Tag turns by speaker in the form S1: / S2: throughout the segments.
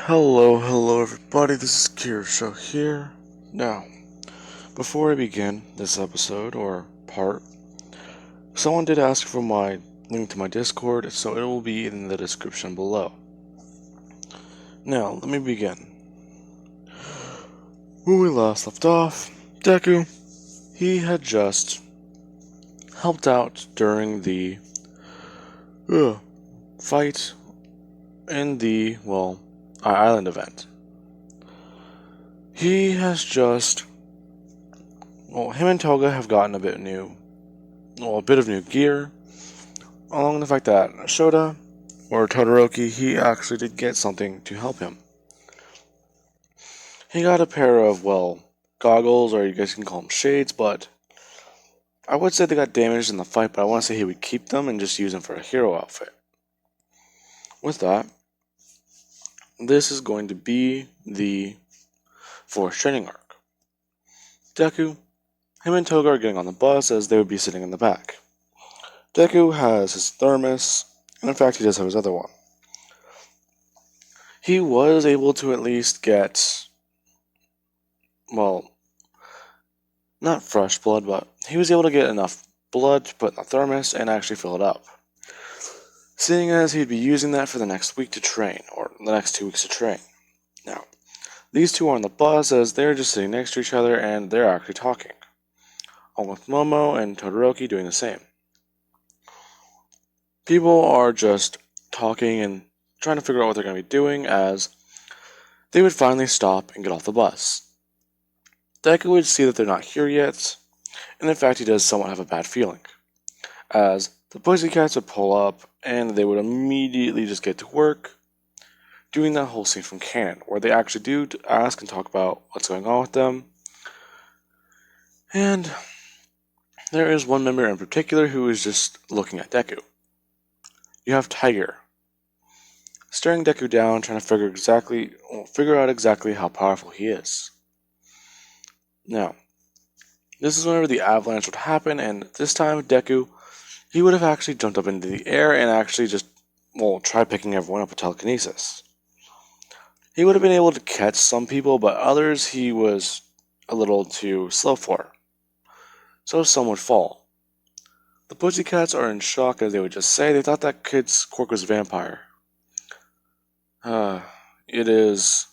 S1: Hello everybody, this is Kirsha here. Now, before I begin this episode or part, someone did ask for my link to my Discord, so it will be in the description below. Now, let me begin. When we last left off, Deku, he had just helped out during the fight in the, island event. He has just him and Toga have gotten a bit of new gear, along with the fact that Shota, or Todoroki, he actually did get something to help him. He got a pair of, goggles, or you guys can call them shades, but I would say they got damaged in the fight, but I want to say he would keep them and just use them for a hero outfit. With that, this is going to be the fourth training arc. Deku, him and Toga are getting on the bus as they would be sitting in the back. Deku has his thermos, and in fact he does have his other one. He was able to at least get, not fresh blood, but he was able to get enough blood to put in the thermos and actually fill it up. Seeing as he'd be using that for the next week to train, or the next 2 weeks to train. Now, these two are on the bus as they're just sitting next to each other and they're actually talking. Along with Momo and Todoroki doing the same. People are just talking and trying to figure out what they're going to be doing as they would finally stop and get off the bus. Deku would see that they're not here yet, and in fact he does somewhat have a bad feeling, as the Pussycats would pull up and they would immediately just get to work doing that whole scene from Canon, where they actually do ask and talk about what's going on with them. And there is one member in particular who is just looking at Deku. You have Tiger, staring Deku down, trying to figure out exactly how powerful he is. Now, this is whenever the avalanche would happen, and this time Deku, he would have actually jumped up into the air and actually just, try picking everyone up with telekinesis. He would have been able to catch some people, but others he was a little too slow for. So some would fall. The Pussycats are in shock as they would just say they thought that kid's quirk was a vampire. It is.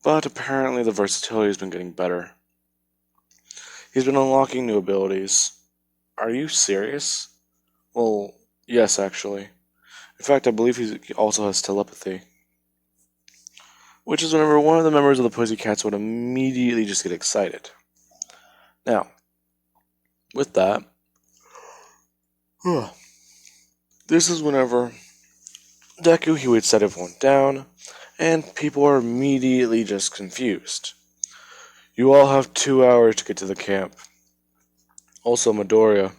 S1: But apparently the versatility has been getting better. He's been unlocking new abilities. Are you serious? Well, yes, actually. In fact, I believe he also has telepathy. Which is whenever one of the members of the Pussycats would immediately just get excited. Now, with that, this is whenever Deku, he would set everyone down, and people are immediately just confused. You all have 2 hours to get to the camp. Also, Midoriya,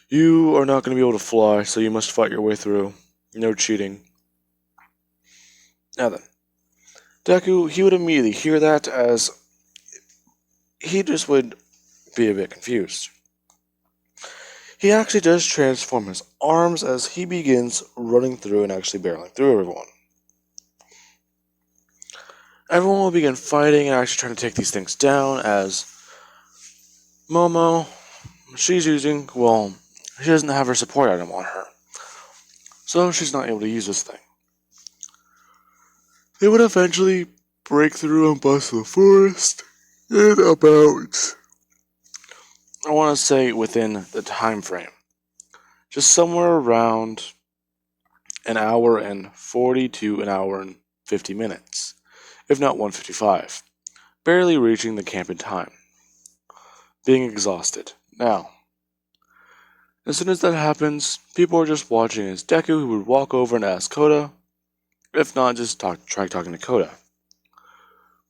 S1: you are not going to be able to fly, so you must fight your way through. No cheating. Now then, Deku, he would immediately hear that as he just would be a bit confused. He actually does transform his arms as he begins running through and actually barreling through everyone. Everyone will begin fighting and actually trying to take these things down as Momo, she doesn't have her support item on her. So she's not able to use this thing. They would eventually break through and bust the forest in about, I want to say within the time frame. Just somewhere around an hour and 40 to an hour and 50 minutes, if not 155, barely reaching the camp in time, being exhausted. Now, as soon as that happens, people are just watching as Deku, who would walk over and ask Koda, if not, just try talking to Koda.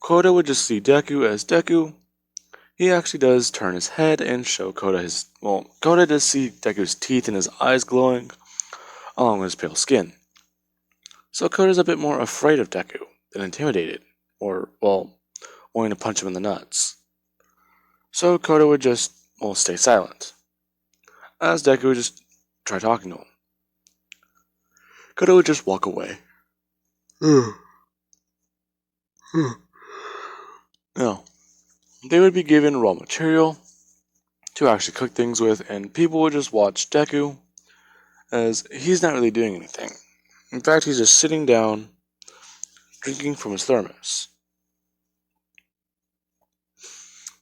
S1: Koda would just see Deku as Deku. He actually does turn his head and show Koda Koda does see Deku's teeth and his eyes glowing, along with his pale skin. So Koda's a bit more afraid of Deku than intimidated, or, wanting to punch him in the nuts. So Koda would just, stay silent, as Deku would just try talking to him. Koda would just walk away. Now, they would be given raw material to actually cook things with, and people would just watch Deku as he's not really doing anything. In fact, he's just sitting down, drinking from his thermos.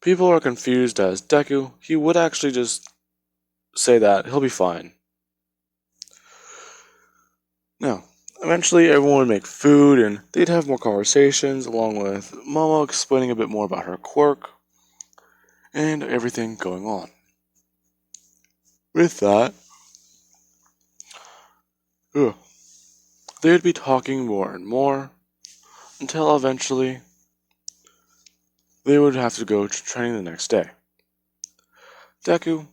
S1: People are confused as Deku, he would actually just say that he'll be fine. Now, eventually everyone would make food and they'd have more conversations, along with Momo explaining a bit more about her quirk and everything going on. With that, they'd be talking more and more until eventually they would have to go to training the next day. Deku,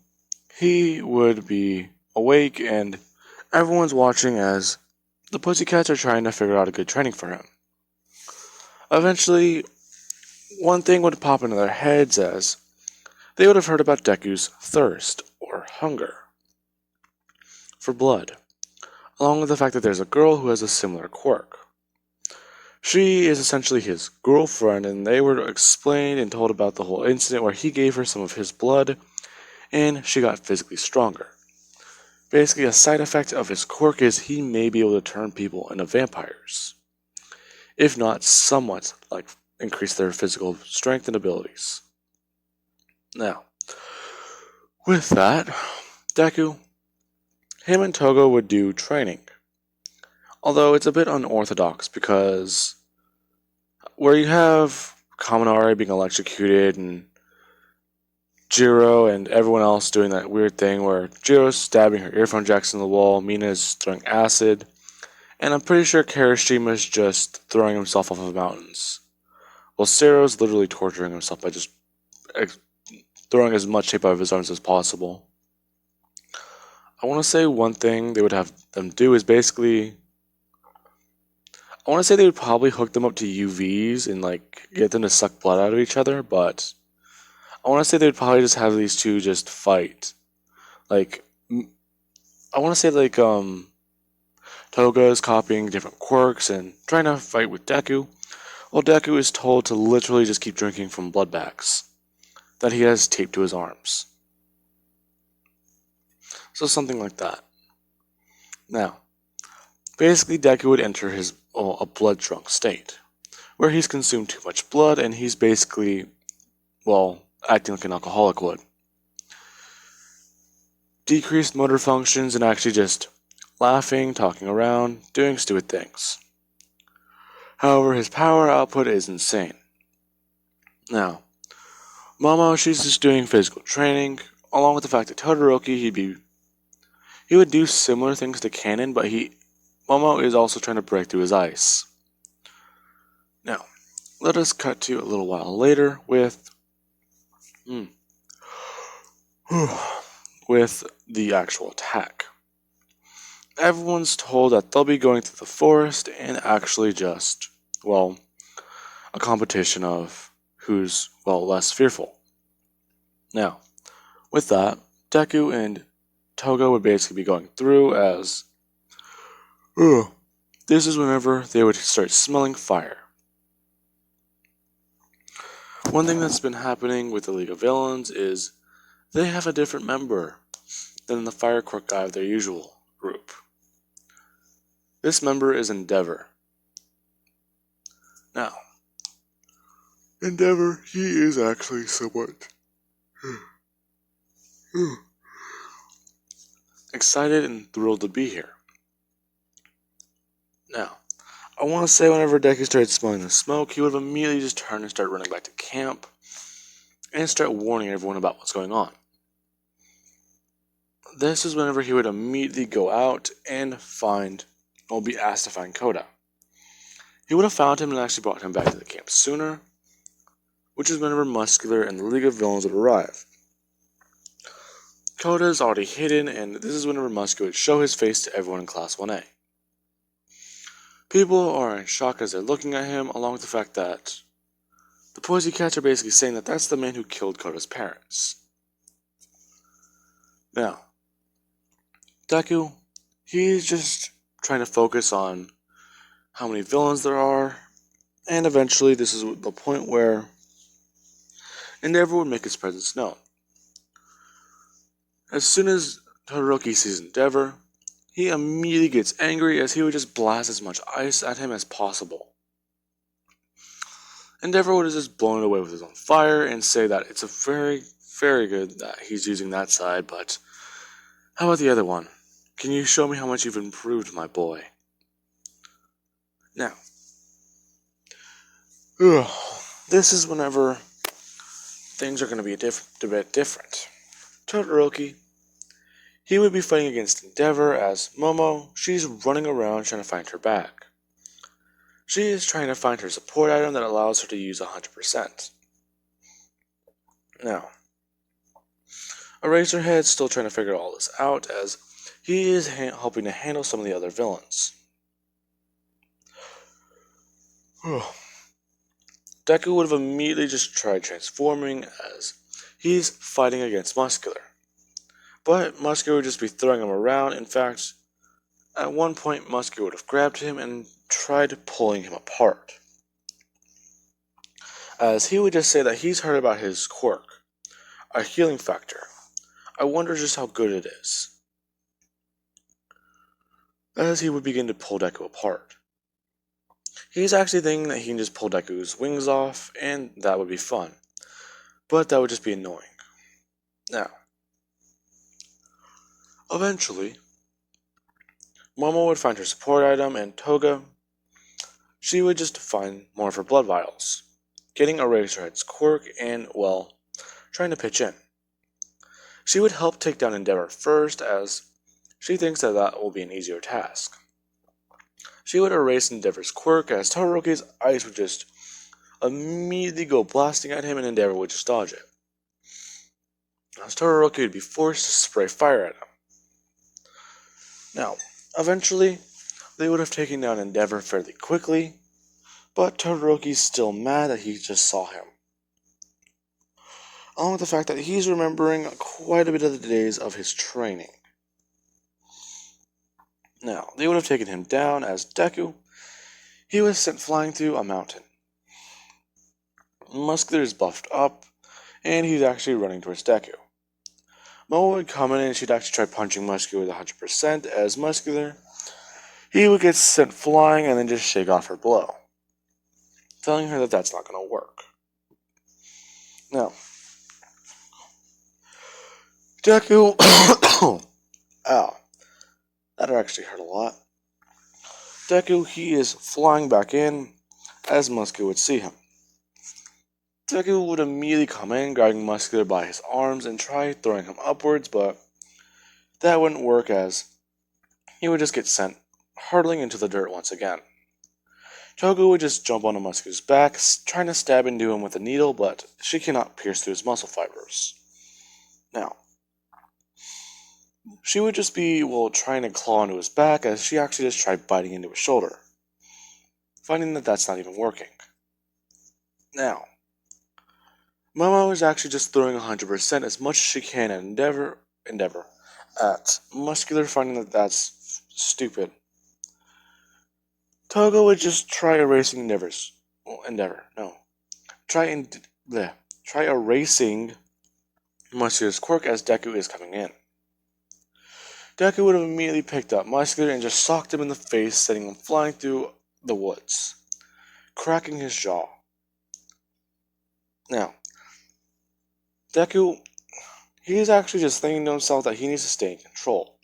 S1: he would be awake and everyone's watching as the Pussycats are trying to figure out a good training for him. Eventually, one thing would pop into their heads as they would have heard about Deku's thirst or hunger for blood, along with the fact that there's a girl who has a similar quirk. She is essentially his girlfriend, and they were explained and told about the whole incident where he gave her some of his blood and she got physically stronger. Basically, a side effect of his quirk is he may be able to turn people into vampires, if not somewhat like increase their physical strength and abilities. Now, with that, Deku, him and Togo would do training. Although it's a bit unorthodox because where you have Kaminari being electrocuted and Jiro and everyone else doing that weird thing where Jiro's stabbing her earphone jacks in the wall, Mina's throwing acid, and I'm pretty sure Kirishima's just throwing himself off of mountains. Well, Sero's literally torturing himself by just throwing as much tape out of his arms as possible. I want to say one thing they would have them do is basically, I want to say they would probably hook them up to UVs and like get them to suck blood out of each other, but I want to say they would probably just have these two just fight. Like, I want to say like Toga is copying different quirks and trying to fight with Deku, while Deku is told to literally just keep drinking from blood bags that he has taped to his arms. So something like that. Now, basically Deku would enter a blood-drunk state, where he's consumed too much blood and he's basically, acting like an alcoholic would. Decreased motor functions and actually just laughing, talking around, doing stupid things. However, his power output is insane. Now, Momo, she's just doing physical training, along with the fact that Todoroki, he would do similar things to Canon, but Momo is also trying to break through his ice. Now, let us cut to a little while later with the actual attack. Everyone's told that they'll be going through the forest and actually just, a competition of who's, less fearful. Now, with that, Deku and Toga would basically be going through as this is whenever they would start smelling fire. One thing that's been happening with the League of Villains is they have a different member than the Fire Quirk guy of their usual group. This member is Endeavor. Now, Endeavor, he is actually somewhat excited and thrilled to be here. Now, I want to say whenever Deku started smelling the smoke, he would have immediately just turned and start running back to camp and start warning everyone about what's going on. This is whenever he would immediately go out and be asked to find Koda. He would have found him and actually brought him back to the camp sooner, which is whenever Muscular and the League of Villains would arrive. Koda is already hidden, and this is whenever Muscular would show his face to everyone in Class 1A. People are in shock as they're looking at him, along with the fact that the Pussycats are basically saying that that's the man who killed Koda's parents. Now, Deku, he's just trying to focus on how many villains there are, and eventually this is the point where Endeavor would make his presence known. As soon as Todoroki sees Endeavor, he immediately gets angry as he would just blast as much ice at him as possible. Endeavor would have just blown it away with his own fire and say that it's a very, very good that he's using that side, but how about the other one? Can you show me how much you've improved, my boy? Now, this is whenever things are going to be a bit different. Todoroki, he would be fighting against Endeavor as Momo, she's running around trying to find her bag. She is trying to find her support item that allows her to use 100%. Now, Eraserhead's still trying to figure all this out as he is helping to handle some of the other villains. Deku would have immediately just tried transforming as he's fighting against Muscular. But Muscular would just be throwing him around. In fact, at one point Muscular would have grabbed him and tried pulling him apart. As he would just say that he's heard about his quirk, a healing factor. I wonder just how good it is. As he would begin to pull Deku apart. He's actually thinking that he can just pull Deku's wings off, and that would be fun. But that would just be annoying. Now, eventually, Momo would find her support item, and Toga, she would just find more of her blood vials, getting Eraserhead's quirk and, well, trying to pitch in. She would help take down Endeavor first, as she thinks that that will be an easier task. She would erase Endeavor's quirk as Todoroki's ice would just immediately go blasting at him and Endeavor would just dodge it. As Todoroki would be forced to spray fire at him. Now, eventually, they would have taken down Endeavor fairly quickly, but Todoroki's still mad that he just saw him. Along with the fact that he's remembering quite a bit of the days of his training. Now, they would have taken him down as Deku, he was sent flying through a mountain. Muscular is buffed up, and he's actually running towards Deku. Momo would come in and she'd actually try punching Muscular with 100% as Muscular, he would get sent flying and then just shake off her blow, telling her that that's not going to work. Now, Deku, ow, that actually hurt a lot. Deku, he is flying back in as Muscular would see him. Deku would immediately come in, grabbing Muscular by his arms and try throwing him upwards, but that wouldn't work as he would just get sent hurtling into the dirt once again. Toga would just jump onto Muscular's back, trying to stab into him with a needle, but she cannot pierce through his muscle fibers. Now, she would just be, trying to claw into his back as she actually just tried biting into his shoulder, finding that that's not even working. Now, Momo is actually just throwing 100% as much as she can at Endeavor at Muscular, finding that that's stupid. Toga would just try erasing try erasing Muscular's quirk as Deku is coming in. Deku would have immediately picked up Muscular and just socked him in the face, sending him flying through the woods, cracking his jaw. Now, Deku, he is actually just thinking to himself that he needs to stay in control,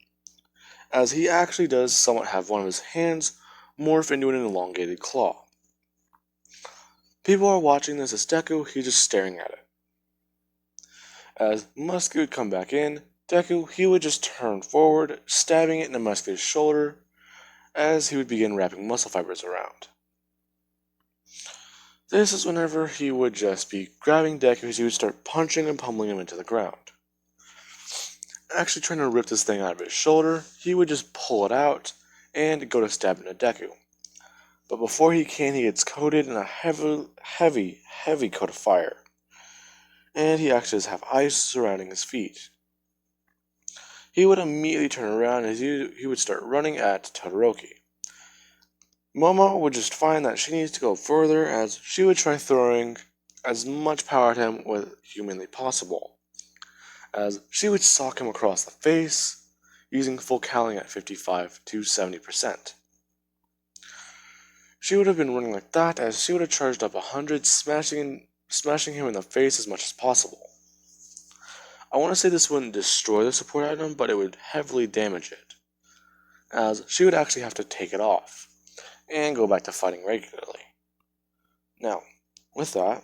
S1: as he actually does somewhat have one of his hands morph into an elongated claw. People are watching this as Deku, he's just staring at it. As Muscular would come back in, Deku, he would just turn forward, stabbing it into Muscular's shoulder, as he would begin wrapping muscle fibers around. This is whenever he would just be grabbing Deku as he would start punching and pummeling him into the ground. Actually trying to rip this thing out of his shoulder, he would just pull it out and go to stab into Deku. But before he can, he gets coated in a heavy coat of fire. And he actually does have ice surrounding his feet. He would immediately turn around as he would start running at Todoroki. Momo would just find that she needs to go further, as she would try throwing as much power at him as humanly possible, as she would sock him across the face, using full cowling at 55 to 70%. She would have been running like that, as she would have charged up 100, smashing him in the face as much as possible. I want to say this wouldn't destroy the support item, but it would heavily damage it, as she would actually have to take it off and go back to fighting regularly. Now, with that,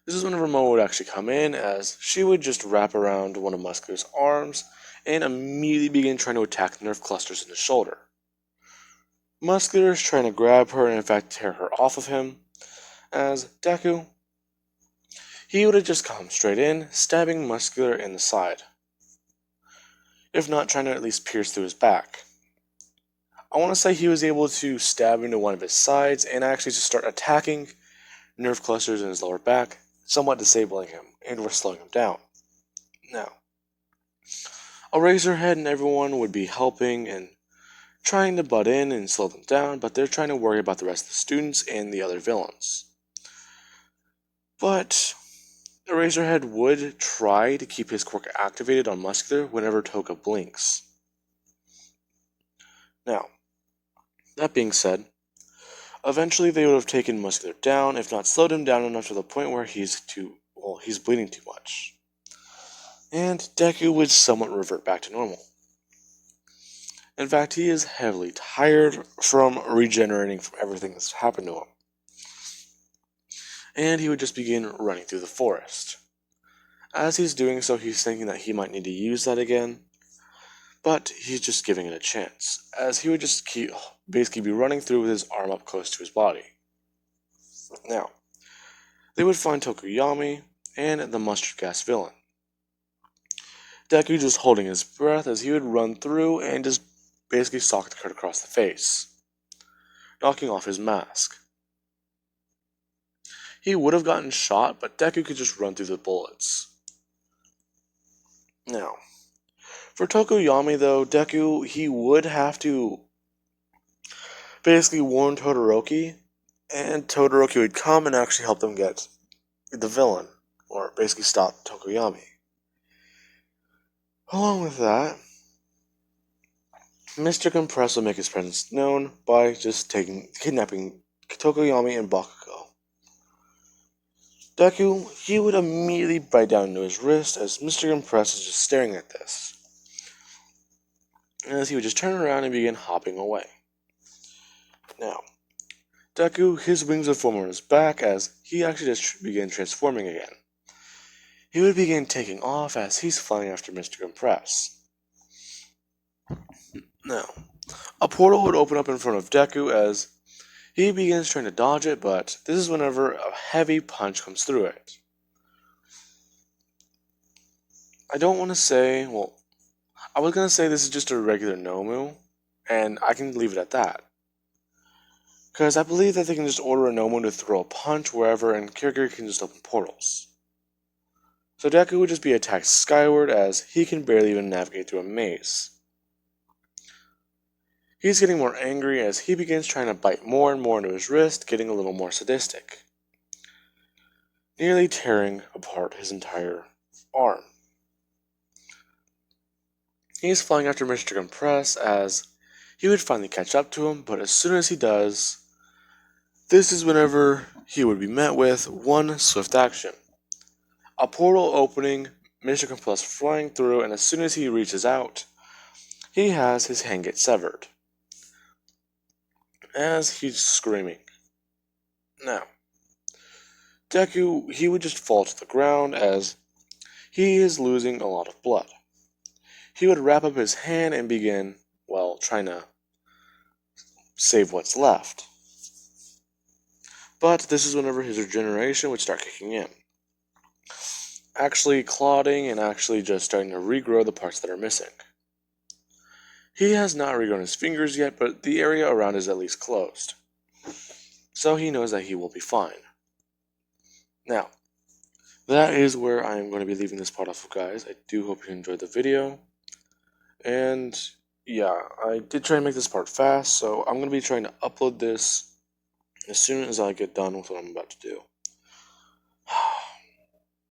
S1: this is whenever Momo would actually come in, as she would just wrap around one of Muscular's arms and immediately begin trying to attack nerve clusters in the shoulder. Muscular is trying to grab her and in fact tear her off of him, as Deku, he would have just come straight in, stabbing Muscular in the side, if not trying to at least pierce through his back. I want to say he was able to stab into one of his sides and actually just start attacking nerve clusters in his lower back, somewhat disabling him and or slowing him down. Now, Eraserhead and everyone would be helping and trying to butt in and slow them down, but they're trying to worry about the rest of the students and the other villains. But Eraserhead would try to keep his quirk activated on Muscular whenever Toka blinks. Now, that being said, eventually they would have taken Muscular down, if not slowed him down enough to the point where he's bleeding too much. And Deku would somewhat revert back to normal. In fact, he is heavily tired from regenerating from everything that's happened to him. And he would just begin running through the forest. As he's doing so, he's thinking that he might need to use that again, but he's just giving it a chance, as he would just basically be running through with his arm up close to his body. Now, they would find Tokuyami and the mustard gas villain. Deku just holding his breath as he would run through and just basically sock the card across the face, knocking off his mask. He would have gotten shot, but Deku could just run through the bullets. Now, for Tokuyami though, Deku, he would have to basically warn Todoroki, and Todoroki would come and actually help them get the villain, or basically stop Tokuyami. Along with that, Mr. Compress will make his presence known by just kidnapping Tokuyami and Bakugo. Deku, he would immediately bite down into his wrist as Mr. Compress is just staring at this, as he would just turn around and begin hopping away. Now, Deku, his wings would form on his back as he actually just began transforming again. He would begin taking off as he's flying after Mr. Compress. Now, a portal would open up in front of Deku as he begins trying to dodge it, but this is whenever a heavy punch comes through it. I don't want to say, I was going to say this is just a regular Nomu, and I can leave it at that. Because I believe that they can just order a Nomu to throw a punch wherever, and Kirigiri can just open portals. So Deku would just be attacked skyward as he can barely even navigate through a maze. He's getting more angry as he begins trying to bite more and more into his wrist, getting a little more sadistic, nearly tearing apart his entire arm. He's flying after Mr. Compress as he would finally catch up to him, but as soon as he does, this is whenever he would be met with one swift action. A portal opening, Mr. Compress flying through, and as soon as he reaches out, he has his hand get severed, as he's screaming. Now, Deku, he would just fall to the ground as he is losing a lot of blood. He would wrap up his hand and begin, trying to save what's left. But this is whenever his regeneration would start kicking in, actually clotting and actually just starting to regrow the parts that are missing. He has not regrown his fingers yet, but the area around is at least closed, so he knows that he will be fine. Now, that is where I am going to be leaving this part off, guys. I do hope you enjoyed the video, and yeah, I did try to make this part fast, so I'm going to be trying to upload this as soon as I get done with what I'm about to do.